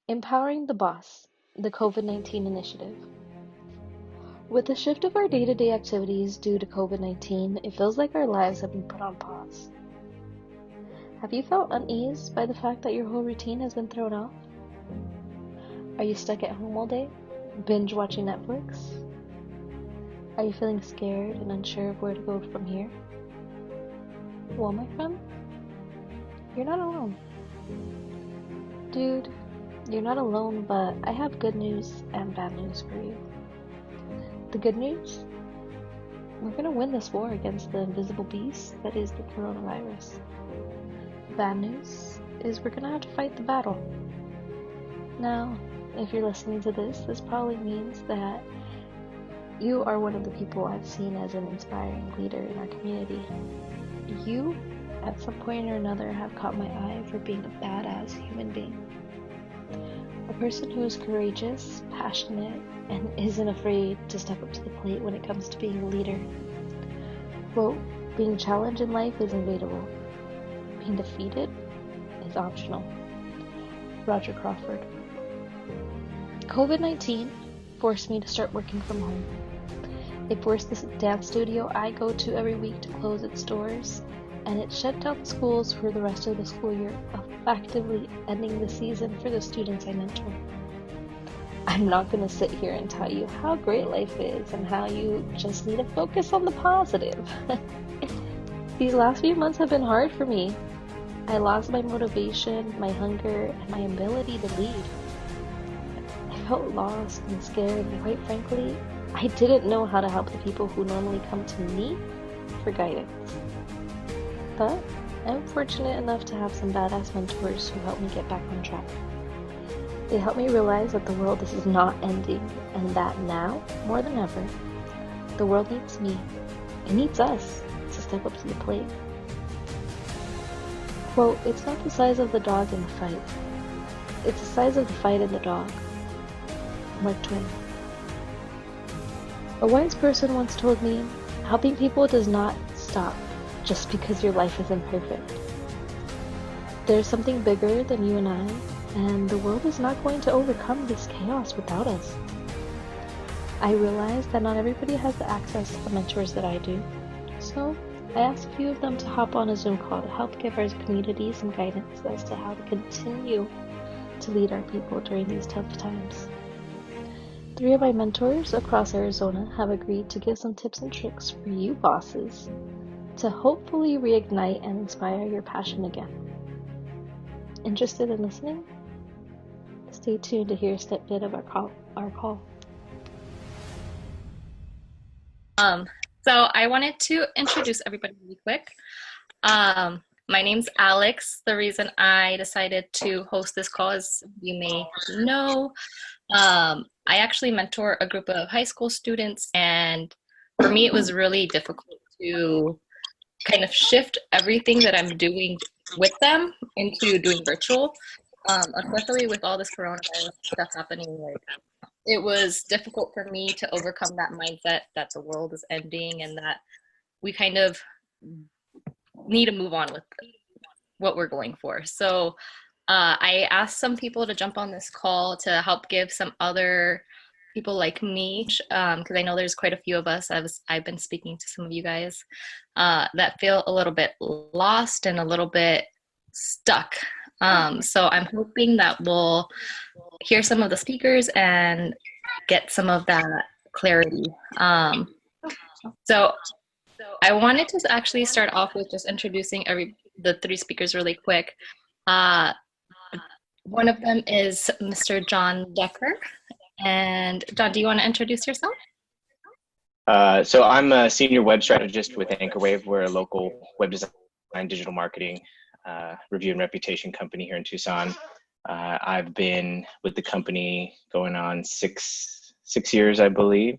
Empowering the Boss, the COVID-19 initiative. With the shift of our day-to-day activities due to COVID-19, it feels like our lives have been put on pause. Have you felt uneased by the fact that your whole routine has been thrown off? Are you stuck at home all day, binge watching Netflix? Are you feeling scared and unsure of where to go from here? Well, my friend, you're not alone. Dude, you're not alone, but I have good news and bad news for you. The good news? We're gonna win this war against the invisible beast that is the coronavirus. The bad news is we're gonna have to fight the battle. Now, if you're listening to this probably means that you are one of the people I've seen as an inspiring leader in our community. You, at some point or another, have caught my eye for being a badass human being. A person who is courageous, passionate, and isn't afraid to step up to the plate when it comes to being a leader. Quote, being challenged in life is inevitable. Being defeated is optional. Roger Crawford. COVID-19 forced me to start working from home. It forced the dance studio I go to every week to close its doors, and it shut down schools for the rest of the school year, effectively ending the season for the students I mentor. I'm not going to sit here and tell you how great life is and how you just need to focus on the positive. These last few months have been hard for me. I lost my motivation, my hunger, and my ability to lead. I felt lost and scared, and quite frankly, I didn't know how to help the people who normally come to me for guidance. But I'm fortunate enough to have some badass mentors who help me get back on track. They help me realize that the world is not ending, and that now, more than ever, the world needs me. It needs us to step up to the plate. Quote, it's not the size of the dog in the fight. It's the size of the fight in the dog. Mark Twain. A wise person once told me, helping people does not stop just because your life isn't perfect. There's something bigger than you and I, and the world is not going to overcome this chaos without us. I realize that not everybody has the access to the mentors that I do, so I asked a few of them to hop on a Zoom call to help give our community some guidance as to how to continue to lead our people during these tough times. 3 of my mentors across Arizona have agreed to give some tips and tricks for you bosses to hopefully reignite and inspire your passion again. Interested in listening? Stay tuned to hear a snippet of our call. So I wanted to introduce everybody really quick. My name's Alex. The reason I decided to host this call, as you may know, I actually mentor a group of high school students, and for me it was really difficult to kind of shift everything that I'm doing with them into doing virtual, especially with all this coronavirus stuff happening. Like, it was difficult for me to overcome that mindset that the world is ending and that we kind of need to move on with what we're going for. So I asked some people to jump on this call to help give some other people like me, because I know there's quite a few of us. I've been speaking to some of you guys that feel a little bit lost and a little bit stuck. So I'm hoping that we'll hear some of the speakers and get some of that clarity. So I wanted to actually start off with just introducing the 3 speakers really quick. One of them is Mr. John Decker. And John, do you want to introduce yourself? So I'm a senior web strategist with Anchorwave. We're a local web design, digital marketing, review and reputation company here in Tucson. I've been with the company going on six years, I believe.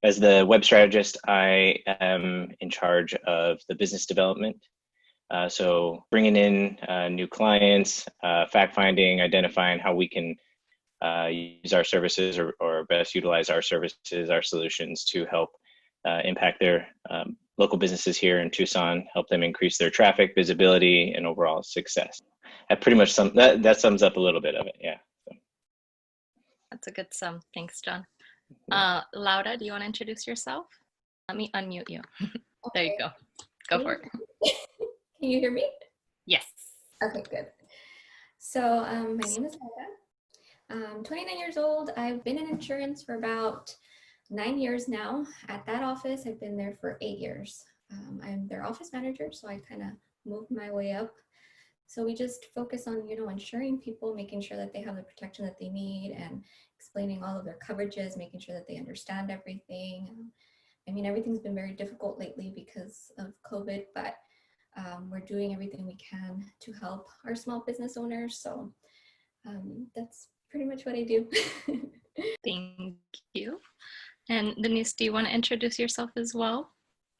As the web strategist, I am in charge of the business development. So bringing in new clients, fact finding, identifying how we can use our services or best utilize our services, our solutions to help impact their local businesses here in Tucson, help them increase their traffic, visibility, and overall success. That pretty much that sums up a little bit of it. Yeah. So. That's a good sum. Thanks, John. Laura, do you want to introduce yourself? Let me unmute you. There you go. Go for it. Can you hear me? Yes. Okay, good. So my name is Laura. I'm 29 years old. I've been in insurance for about 9 years now. At that office, I've been there for 8 years. I'm their office manager, so I kind of moved my way up. So we just focus on, insuring people, making sure that they have the protection that they need, and explaining all of their coverages, making sure that they understand everything. I mean, everything's been very difficult lately because of COVID, but we're doing everything we can to help our small business owners. So that's pretty much what I do. Thank you. And Denise, do you want to introduce yourself as well?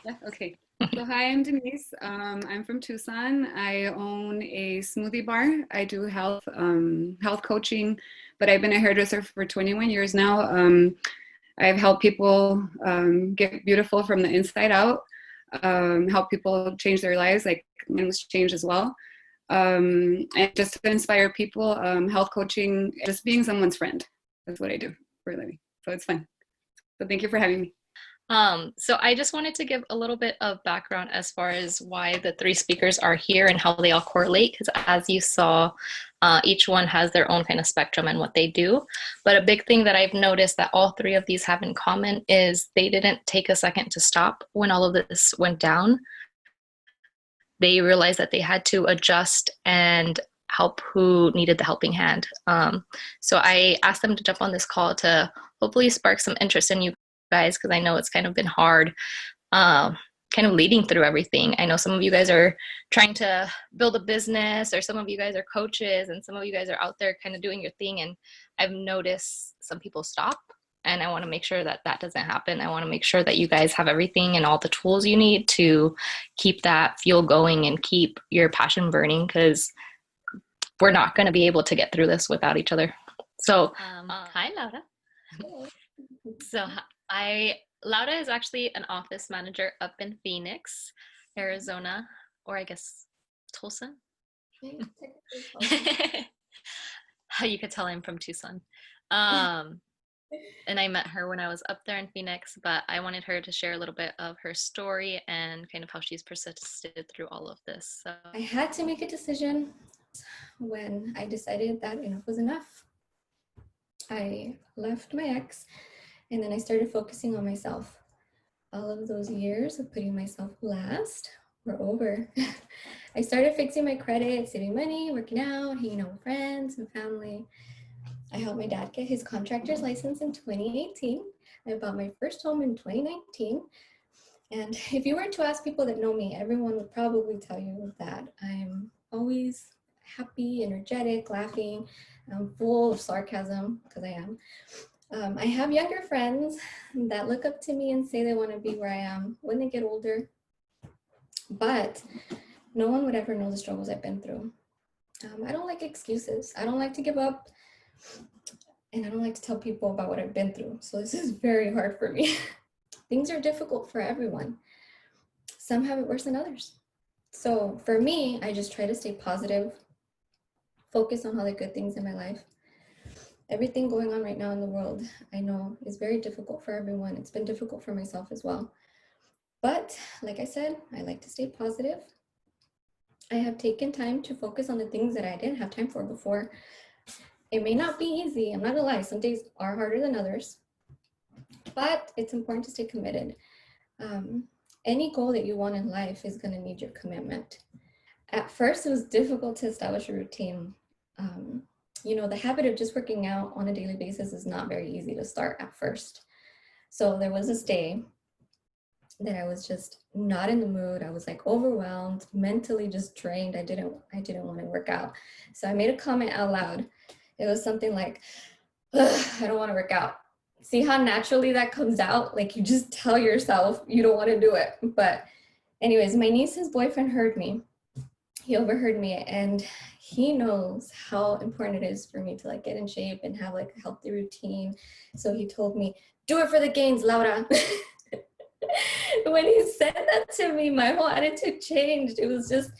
Yeah, okay. So hi, I'm Denise. I'm from Tucson. I own a smoothie bar. I do health coaching, but I've been a hairdresser for 21 years now. I've helped people get beautiful from the inside out, help people change their lives, like mine was changed as well. And just to inspire people, health coaching, just being someone's friend. That's what I do for a living. So it's fun. So thank you for having me. So I just wanted to give a little bit of background as far as why the three speakers are here and how they all correlate, because as you saw, each one has their own kind of spectrum and what they do. But a big thing that I've noticed that all three of these have in common is they didn't take a second to stop when all of this went down. They realized that they had to adjust and help who needed the helping hand. So I asked them to jump on this call to hopefully spark some interest in you guys, because I know it's kind of been hard kind of leading through everything. I know some of you guys are trying to build a business, or some of you guys are coaches, and some of you guys are out there kind of doing your thing, and I've noticed some people stop, and I want to make sure that that doesn't happen. I want to make sure that you guys have everything and all the tools you need to keep that fuel going and keep your passion burning, because we're not going to be able to get through this without each other. So hi, Laura. So Laura is actually an office manager up in Phoenix, Arizona, or I guess Tulsa. You could tell I'm from Tucson. And I met her when I was up there in Phoenix, but I wanted her to share a little bit of her story and kind of how she's persisted through all of this. So I had to make a decision when I decided that enough was enough. I left my ex, and then I started focusing on myself. All of those years of putting myself last were over. I started fixing my credit, saving money, working out, hanging out with friends and family. I helped my dad get his contractor's license in 2018. I bought my first home in 2019. And if you were to ask people that know me, everyone would probably tell you that I'm always happy, energetic, laughing. I'm full of sarcasm, because I am. I have younger friends that look up to me and say they want to be where I am when they get older, but no one would ever know the struggles I've been through. I don't like excuses. I don't like to give up, and I don't like to tell people about what I've been through. So this is very hard for me. Things are difficult for everyone. Some have it worse than others. So for me, I just try to stay positive, focus on all the good things in my life. Everything going on right now in the world, I know, is very difficult for everyone. It's been difficult for myself as well. But like I said, I like to stay positive. I have taken time to focus on the things that I didn't have time for before. It may not be easy. I'm not gonna lie. Some days are harder than others, but it's important to stay committed. Any goal that you want in life is gonna need your commitment. At first, it was difficult to establish a routine. The habit of just working out on a daily basis is not very easy to start at first. So there was this day that I was just not in the mood. I was like overwhelmed, mentally just drained. I didn't want to work out. So I made a comment out loud. It was something like, I don't want to work out. See how naturally that comes out? Like you just tell yourself you don't want to do it. But anyways, my niece's boyfriend heard me. He overheard me, and he knows how important it is for me to get in shape and have a healthy routine. So he told me, do it for the gains, Laura. when he said that to me, my whole attitude changed. It was just,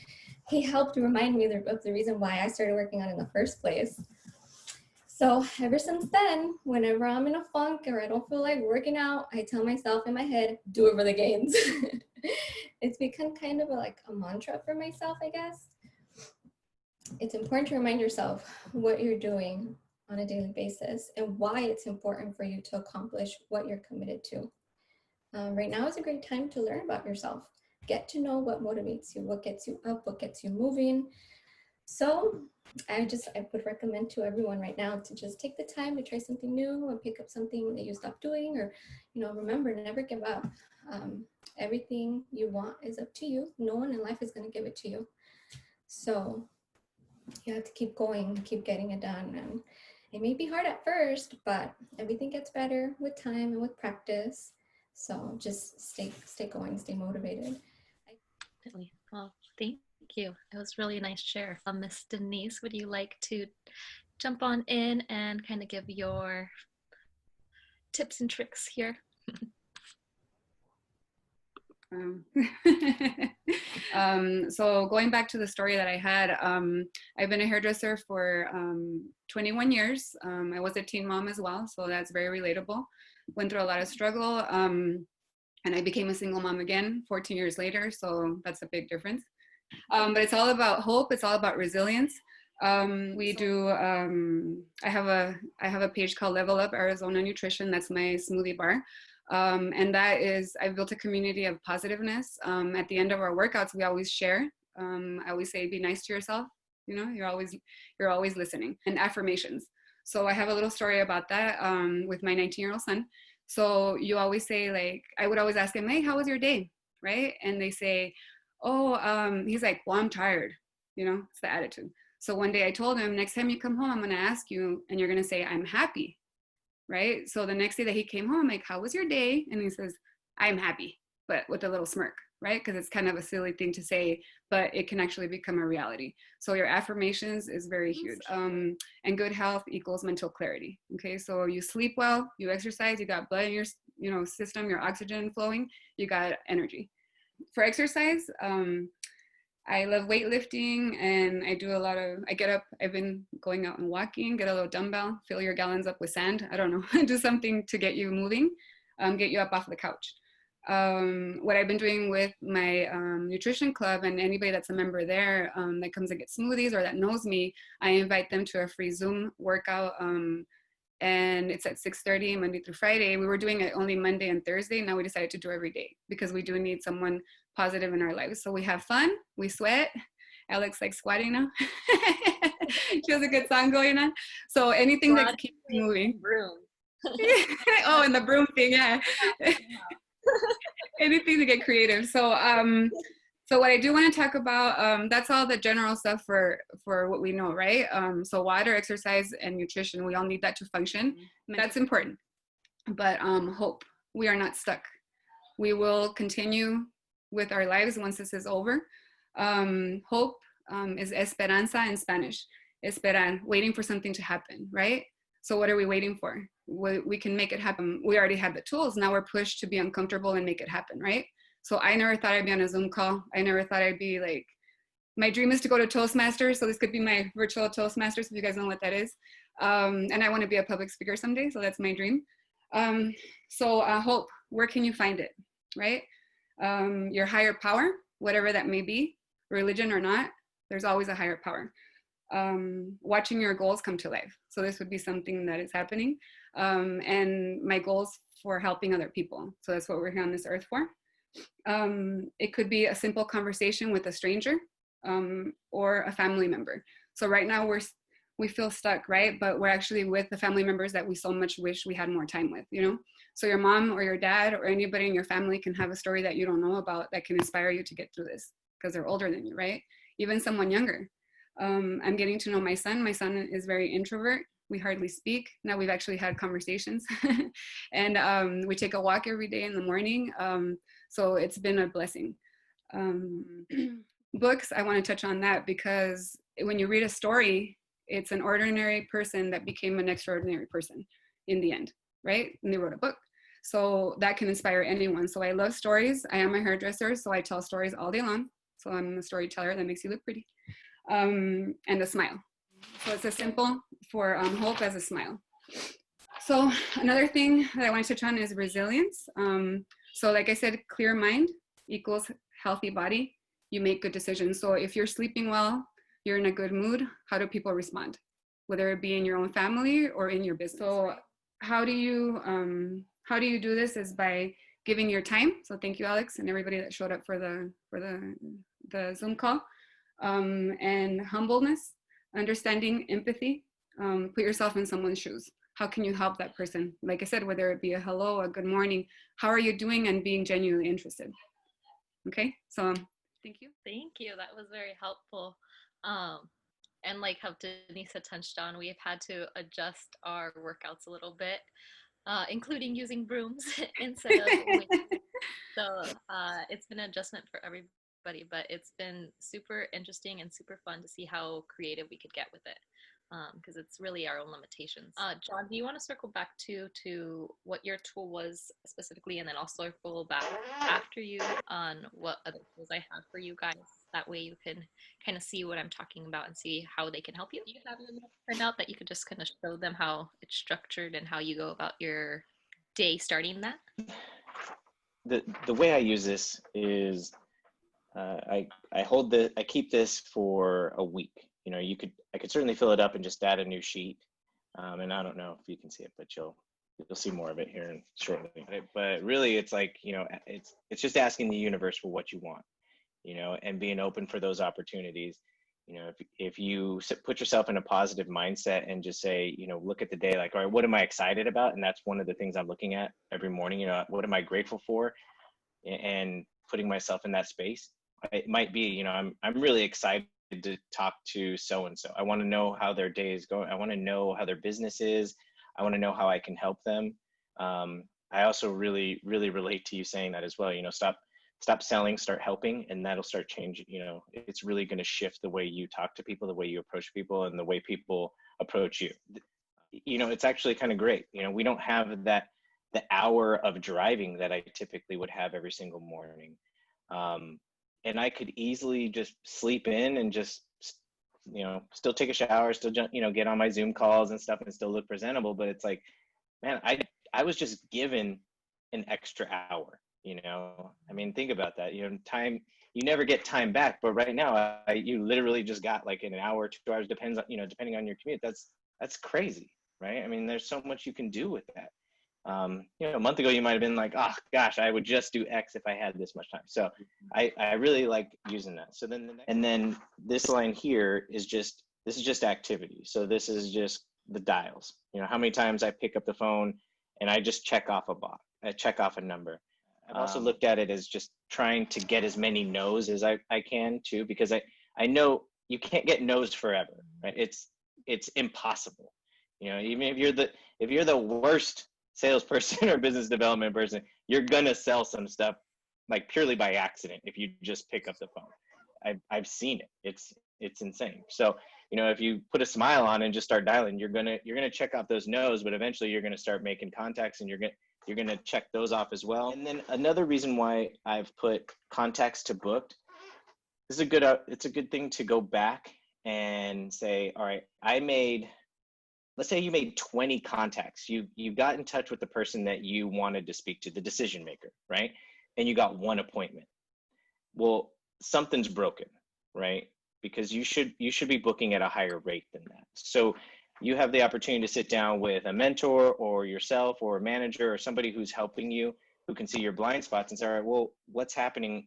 he helped remind me of the reason why I started working out in the first place. So ever since then, whenever I'm in a funk or I don't feel like working out, I tell myself in my head, do it for the gains. It's become kind of like a mantra for myself, I guess. It's important to remind yourself what you're doing on a daily basis and why it's important for you to accomplish what you're committed to. Right now is a great time to learn about yourself. Get to know what motivates you, what gets you up, what gets you moving. So I would recommend to everyone right now to just take the time to try something new and pick up something that you stopped doing, or, remember, never give up. Everything you want is up to you. No one in life is going to give it to you. So you have to keep going, keep getting it done. And it may be hard at first, but everything gets better with time and with practice. So just stay going, stay motivated. Definitely. Well, thank you. It was really a nice share. Miss Denise, would you like to jump on in and kind of give your tips and tricks here? So going back to the story that I had, I've been a hairdresser for 21 years. I was a teen mom as well, so that's very relatable. Went through a lot of struggle, and I became a single mom again 14 years later, so that's a big difference. But it's all about hope. It's all about resilience. We do, I have a page called Level Up Arizona Nutrition. That's my smoothie bar. And that is, I've built a community of positiveness. At the end of our workouts, we always share. I always say, be nice to yourself. You're always listening. And affirmations. So I have a little story about that with my 19-year-old son. So you always say, like, I would always ask him, hey, how was your day? Right? And they say, oh, he's like, well, I'm tired. It's the attitude. So one day I told him, next time you come home, I'm going to ask you, and you're going to say, I'm happy. Right? So the next day that he came home, I'm like, how was your day? And he says, I'm happy, but with a little smirk, right? Because it's kind of a silly thing to say, but it can actually become a reality. So your affirmations is very huge. And good health equals mental clarity. Okay, so you sleep well, you exercise, you got blood in your system, your oxygen flowing, you got energy. For exercise, I love weightlifting, and I get up, I've been going out and walking, get a little dumbbell, fill your gallons up with sand. I don't know, do something to get you moving, get you up off the couch. What I've been doing with my nutrition club, and anybody that's a member there that comes and gets smoothies or that knows me, I invite them to a free Zoom workout. And it's at 6:30 Monday through Friday. We were doing it only Monday and Thursday. Now we decided to do every day because we do need someone positive in our lives. So we have fun, we sweat. Alex likes squatting now. She has a good song going on. So anything that keeps moving. Broom. Oh, and the broom thing, yeah. Anything to get creative. So so what I do want to talk about, that's all the general stuff for what we know, right? So water, exercise, and nutrition, we all need that to function. That's important. But hope, we are not stuck. We will continue with our lives once this is over. Hope is esperanza in Spanish. Esperar, waiting for something to happen, right? So what are we waiting for? We can make it happen. We already have the tools. Now we're pushed to be uncomfortable and make it happen, right? So I never thought I'd be on a Zoom call. I never thought I'd be like, my dream is to go to Toastmasters. So this could be my virtual Toastmasters, if you guys know what that is. And I want to be a public speaker someday. So that's my dream. So hope, where can you find it, right? Your higher power, whatever that may be, religion or not, there's always a higher power. Watching your goals come to life. So this would be something that is happening. And my goals for helping other people. So that's what we're here on this earth for. It could be a simple conversation with a stranger or a family member. So right now we feel stuck, right? But we're actually with the family members that we so much wish we had more time with, So your mom or your dad or anybody in your family can have a story that you don't know about that can inspire you to get through this because they're older than you, right? Even someone younger. I'm getting to know my son. My son is very introvert. We hardly speak. Now we've actually had conversations and we take a walk every day in the morning. So it's been a blessing. Books, I want to touch on that because when you read a story, it's an ordinary person that became an extraordinary person in the end, right? And they wrote a book. So that can inspire anyone. So I love stories. I am a hairdresser, so I tell stories all day long. So I'm a storyteller that makes you look pretty. And a smile. So it's as simple for hope as a smile. So another thing that I want to touch on is resilience. So like I said, clear mind equals healthy body. You make good decisions. So if you're sleeping well, you're in a good mood, how do people respond? Whether it be in your own family or in your business. So how do you do this is by giving your time. So thank you, Alex, and everybody that showed up for the Zoom call. And humbleness, understanding, empathy. Put yourself in someone's shoes. How can you help that person? Like I said, whether it be a hello, a good morning, how are you doing, and being genuinely interested. Okay, so thank you. Thank you. That was very helpful. And like how Denise had touched on, we've had to adjust our workouts a little bit, including using brooms instead of weights. So it's been an adjustment for everybody, but it's been super interesting and super fun to see how creative we could get with it, because it's really our own limitations. John, do you want to circle back to what your tool was specifically, and then I'll circle back after you on what other tools I have for you guys? That way you can kind of see what I'm talking about and see how they can help you. Do you have a little printout that you could just kind of show them how it's structured and how you go about your day starting that? The way I use this is I keep this for a week. You know, I could certainly fill it up and just add a new sheet. And I don't know if you can see it, but you'll see more of it here shortly. But really, it's like, you know, it's just asking the universe for what you want, you know, and being open for those opportunities. You know, if you put yourself in a positive mindset and just say, you know, look at the day like, all right, what am I excited about? And that's one of the things I'm looking at every morning. You know, what am I grateful for? And putting myself in that space. It might be, you know, I'm really excited to talk to so-and-so. I want to know how their day is going. I want to know how their business is. I want to know how I can help them. I also really, really relate to you saying that as well. You know, stop selling, start helping, and that'll start changing. You know, it's really going to shift the way you talk to people, the way you approach people, and the way people approach you. You know, it's actually kind of great. You know, we don't have the hour of driving that I typically would have every single morning. And I could easily just sleep in and just, you know, still take a shower, still, you know, get on my Zoom calls and stuff and still look presentable. But it's like, man, I was just given an extra hour, you know. I mean, think about that. You know, time, you never get time back, but right now you literally just got like an hour, 2 hours, depends on, you know, depending on your commute. That's crazy, right? I mean, there's so much you can do with that. You know, a month ago you might have been like, oh gosh, I would just do X if I had this much time. So I really like using that. So then then this line here is just, this is just activity. So this is just the dials. You know, how many times I pick up the phone and I just check off a number. I've also looked at it as just trying to get as many no's as I can too, because I know you can't get no's forever, right? It's impossible. You know, even if you're the worst salesperson or business development person, you're gonna sell some stuff like purely by accident if you just pick up the phone. I've seen it. It's insane. So, you know, if you put a smile on and just start dialing, you're gonna check off those no's, but eventually you're gonna start making contacts and you're gonna check those off as well. And then another reason why I've put contacts to booked, this is it's a good thing to go back and say, all right, let's say you made 20 contacts. You got in touch with the person that you wanted to speak to, the decision maker, right? And you got one appointment. Well, something's broken, right? Because you should be booking at a higher rate than that. So you have the opportunity to sit down with a mentor or yourself or a manager or somebody who's helping you, who can see your blind spots and say, all right, well, what's happening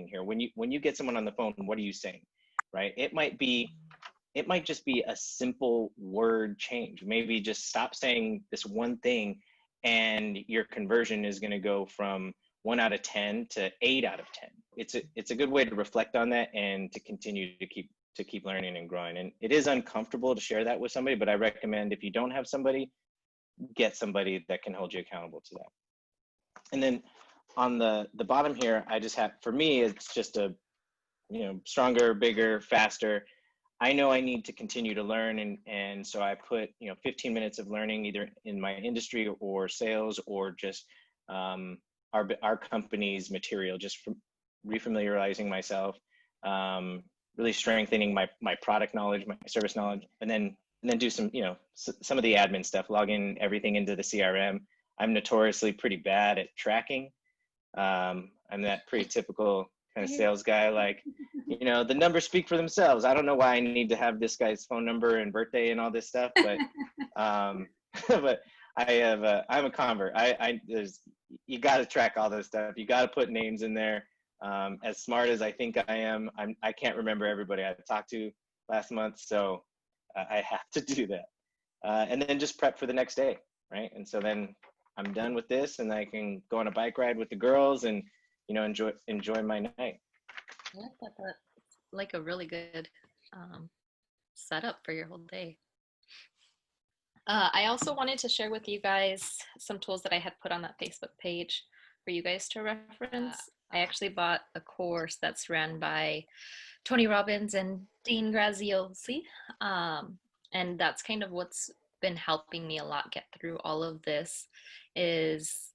here? When you get someone on the phone, what are you saying, right? It might just be a simple word change. Maybe just stop saying this one thing and your conversion is going to go from 1 out of 10 to 8 out of 10. It's a good way to reflect on that and to continue to keep learning and growing. And it is uncomfortable to share that with somebody, but I recommend if you don't have somebody, get somebody that can hold you accountable to that. And then on the bottom here, I just have, for me, it's just a, you know, stronger, bigger, faster. I know I need to continue to learn, and so I put, you know, 15 minutes of learning either in my industry or sales or just our company's material, just from refamiliarizing myself, really strengthening my product knowledge, my service knowledge, and then do some, you know, some of the admin stuff, logging everything into the CRM. I'm notoriously pretty bad at tracking. I'm that pretty typical kind of sales guy, like, you know, the numbers speak for themselves. I don't know why I need to have this guy's phone number and birthday and all this stuff, but but I'm a convert. You got to track all this stuff. You got to put names in there. As smart as I think I am, I can't remember everybody I talked to last month, so I have to do that. And then just prep for the next day, right? And so then I'm done with this, and I can go on a bike ride with the girls, and, you know, enjoy my night. I like that. That's like a really good setup for your whole day. I also wanted to share with you guys some tools that I had put on that Facebook page for you guys to reference. I actually bought a course that's ran by Tony Robbins and Dean Graziosi. And that's kind of what's been helping me a lot get through all of this, is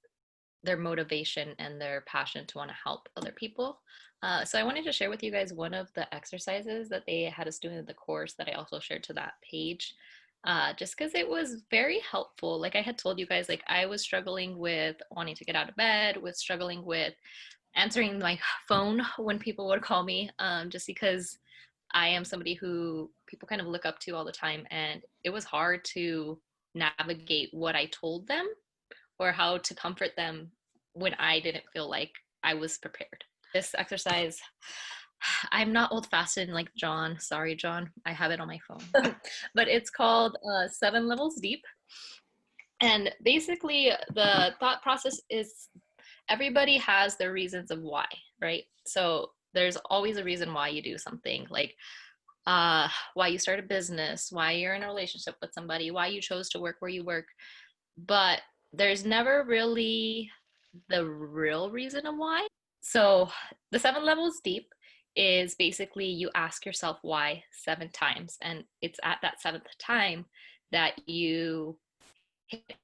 their motivation and their passion to want to help other people. So I wanted to share with you guys one of the exercises that they had us do in the course that I also shared to that page, just because it was very helpful. Like I had told you guys, like I was struggling with wanting to get out of bed, with struggling with answering my phone when people would call me, just because I am somebody who people kind of look up to all the time, and it was hard to navigate what I told them or how to comfort them when I didn't feel like I was prepared. This exercise, I'm not old-fashioned like John. Sorry, John. I have it on my phone. But it's called 7 Levels Deep. And basically, the thought process is everybody has their reasons of why, right? So there's always a reason why you do something, like why you start a business, why you're in a relationship with somebody, why you chose to work where you work. But there's never really the real reason of why. So the 7 levels deep is basically you ask yourself why 7 times. And it's at that 7th time that you hit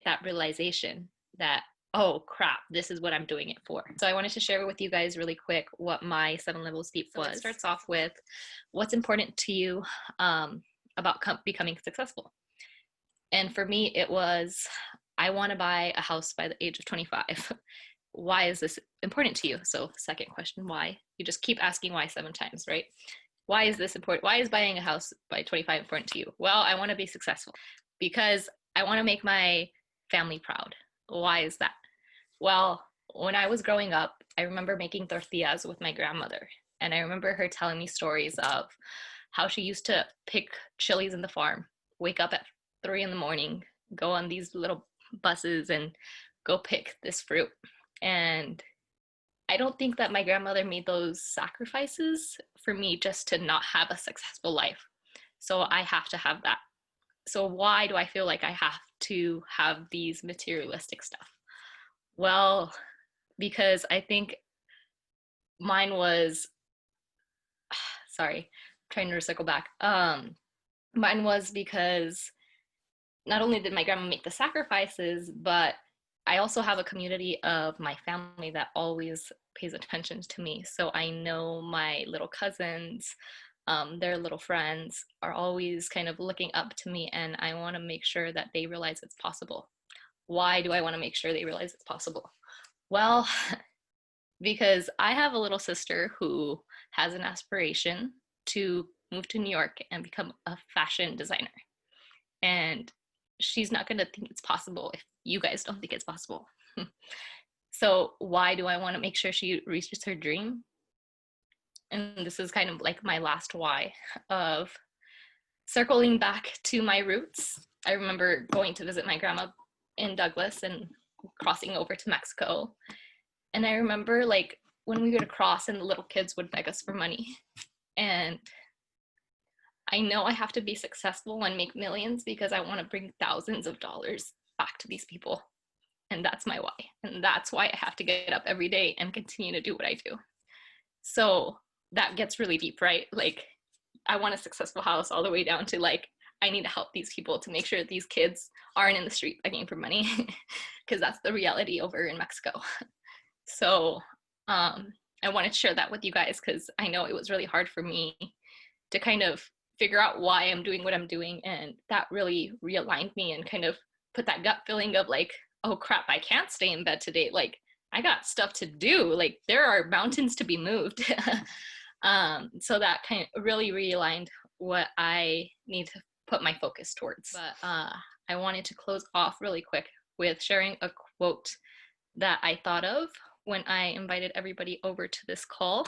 that realization that, oh crap, this is what I'm doing it for. So I wanted to share with you guys really quick what my 7 levels deep was. It starts off with what's important to you about becoming successful. And for me, it was, I want to buy a house by the age of 25. Why is this important to you? So second question, why? You just keep asking why 7 times, right? Why is this important? Why is buying a house by 25 important to you? Well, I want to be successful because I want to make my family proud. Why is that? Well, when I was growing up, I remember making tortillas with my grandmother. And I remember her telling me stories of how she used to pick chilies in the farm, wake up at 3 in the morning, go on these little buses and go pick this fruit. And I don't think that my grandmother made those sacrifices for me just to not have a successful life. So I have to have that. So why do I feel like I have to have these materialistic stuff? Well, because I think mine was, sorry, I'm trying to circle back. Mine was because not only did my grandma make the sacrifices, but I also have a community of my family that always pays attention to me. So I know my little cousins, their little friends are always kind of looking up to me, and I want to make sure that they realize it's possible. Why do I want to make sure they realize it's possible? Well, because I have a little sister who has an aspiration to move to New York and become a fashion designer. And she's not going to think it's possible if you guys don't think it's possible. So why do I want to make sure she reaches her dream? And this is kind of like my last why of circling back to my roots. I remember going to visit my grandma in Douglas and crossing over to Mexico. And I remember like when we would cross and the little kids would beg us for money. And I know I have to be successful and make millions because I want to bring thousands of dollars back to these people. And that's my why. And that's why I have to get up every day and continue to do what I do. So that gets really deep, right? Like I want a successful house all the way down to like, I need to help these people to make sure that these kids aren't in the street begging for money, because that's the reality over in Mexico. So I wanted to share that with you guys, because I know it was really hard for me to kind of figure out why I'm doing what I'm doing, and that really realigned me and kind of put that gut feeling of like, oh crap, I can't stay in bed today. Like, I got stuff to do. Like, there are mountains to be moved. So that kind of really realigned what I need to put my focus towards. But I wanted to close off really quick with sharing a quote that I thought of when I invited everybody over to this call.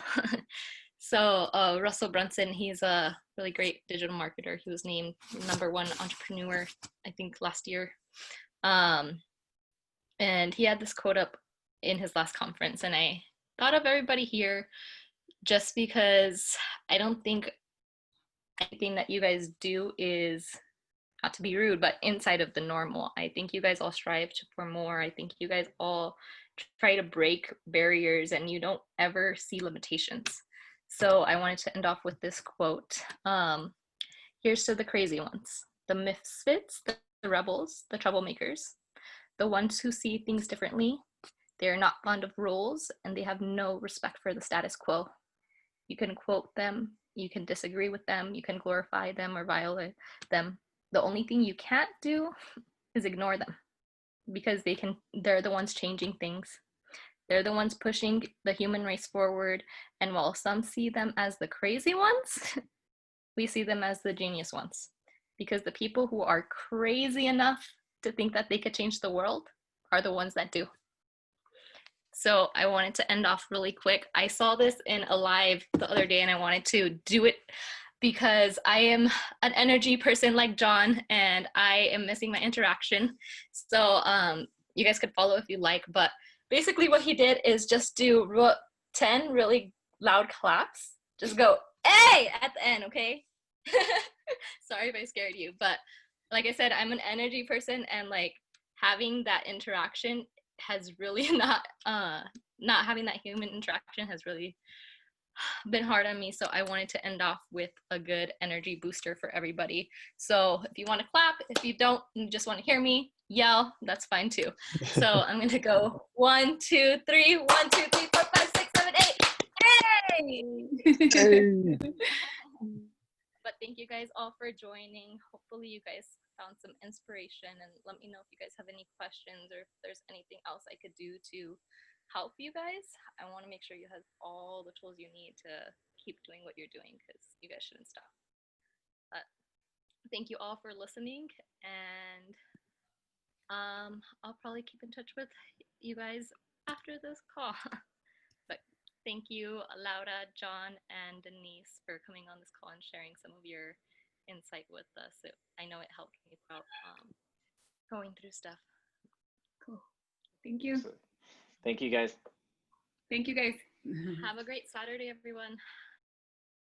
So Russell Brunson, he's a really great digital marketer. He was named #1 entrepreneur, I think, last year. And he had this quote up in his last conference, and I thought of everybody here just because I don't think anything that you guys do is, not to be rude, but inside of the normal. I think you guys all strive for more. I think you guys all try to break barriers, and you don't ever see limitations. So I wanted to end off with this quote. Here's to the crazy ones, the misfits, the rebels, the troublemakers, the ones who see things differently. They are not fond of rules, and they have no respect for the status quo. You can quote them, you can disagree with them, you can glorify them or violate them. The only thing you can't do is ignore them, because they're the ones changing things. They're the ones pushing the human race forward. And while some see them as the crazy ones, we see them as the genius ones, because the people who are crazy enough to think that they could change the world are the ones that do. So I wanted to end off really quick. I saw this in a live the other day, and I wanted to do it because I am an energy person like John, and I am missing my interaction. So you guys could follow if you like, but basically what he did is just do 10 really loud claps. Just go, hey, at the end, okay? Sorry if I scared you, but like I said, I'm an energy person, and like having that interaction has really not having that human interaction has really been hard on me. So I wanted to end off with a good energy booster for everybody. So if you want to clap, if you don't, you just want to hear me yell, that's fine too. So I'm going to go 1, 2, 3, 1, 2, 3, 4, 5, 6, 7, 8. Hey! But thank you guys all for joining. Hopefully you guys found some inspiration, and let me know if you guys have any questions or if there's anything else I could do to help you guys. I want to make sure you have all the tools you need to keep doing what you're doing, because you guys shouldn't stop. But thank you all for listening, and I'll probably keep in touch with you guys after this call. But thank you, Laura, John, and Denise for coming on this call and sharing some of your insight with us. I know it helped me throughout going through stuff. Cool. Thank you. Thank you, guys. Thank you, guys. Have a great Saturday, everyone.